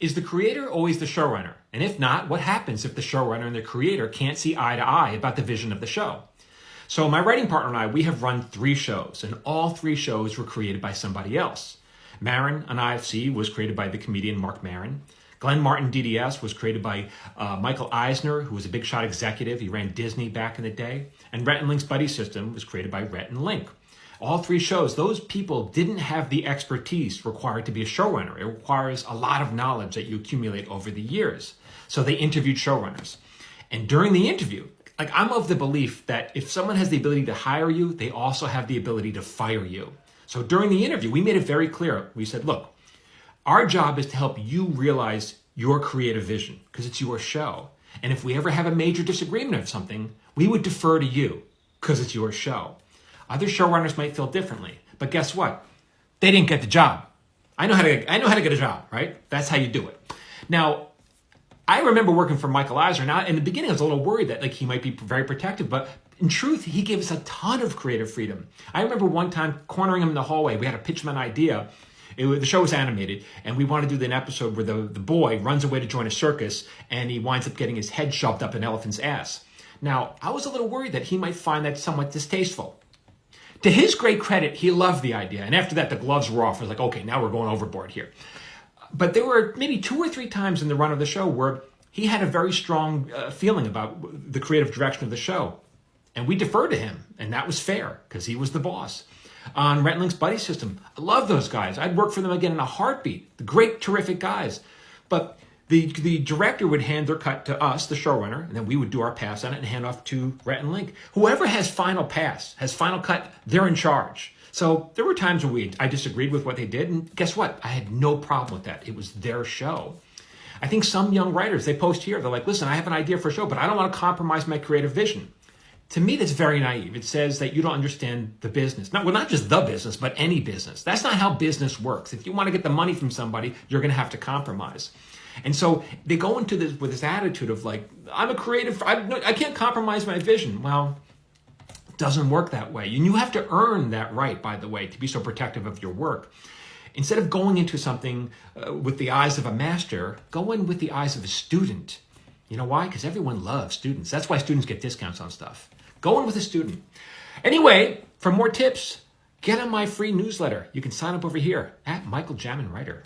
Is the creator always the showrunner? And if not, what happens if the showrunner and the creator can't see eye to eye about the vision of the show? So my writing partner and I, we have run 3 shows, and all 3 shows were created by somebody else. Marin on IFC was created by the comedian Mark Maron. Glenn Martin DDS was created by Michael Eisner, who was a big shot executive. He ran Disney back in the day. And Rhett and Link's Buddy System was created by Rhett and Link. All 3 shows, those people didn't have the expertise required to be a showrunner. It requires a lot of knowledge that you accumulate over the years. So they interviewed showrunners. And during the interview, I'm of the belief that if someone has the ability to hire you, they also have the ability to fire you. So during the interview, we made it very clear. We said, look, our job is to help you realize your creative vision because it's your show. And if we ever have a major disagreement of something, we would defer to you because it's your show. Other showrunners might feel differently, but guess what? They didn't get the job. I know how to get a job, right? That's how you do it. Now, I remember working for Michael Eisner. Now, in the beginning, I was a little worried that he might be very protective, but in truth, he gave us a ton of creative freedom. I remember one time cornering him in the hallway. We had to pitch him an idea. The show was animated, and we wanted to do an episode where the boy runs away to join a circus, and he winds up getting his head shoved up an elephant's ass. Now, I was a little worried that he might find that somewhat distasteful. To his great credit, he loved the idea, and after that, the gloves were off. It was like, okay, now we're going overboard here. But there were maybe 2 or 3 times in the run of the show where he had a very strong feeling about the creative direction of the show. And we deferred to him, and that was fair because he was the boss. On Rhett and Link's Buddy System, I love those guys. I'd work for them again in a heartbeat. The great, terrific guys. But the director would hand their cut to us, the showrunner, and then we would do our pass on it and hand off to Rhett and Link. Whoever has final pass, has final cut, they're in charge. So there were times when I disagreed with what they did, and guess what? I had no problem with that. It was their show. I think some young writers, they post here, they're like, listen, I have an idea for a show, but I don't want to compromise my creative vision. To me, that's very naive. It says that you don't understand the business. Not just the business, but any business. That's not how business works. If you want to get the money from somebody, you're going to have to compromise. And so they go into this with this attitude of like, I'm a creative, I can't compromise my vision. Well, it doesn't work that way. And you have to earn that right, by the way, to be so protective of your work. Instead of going into something with the eyes of a master, go in with the eyes of a student. You know why? Because everyone loves students. That's why students get discounts on stuff. Go in with a student. Anyway, for more tips, get on my free newsletter. You can sign up over here at Michael Jamin Writer.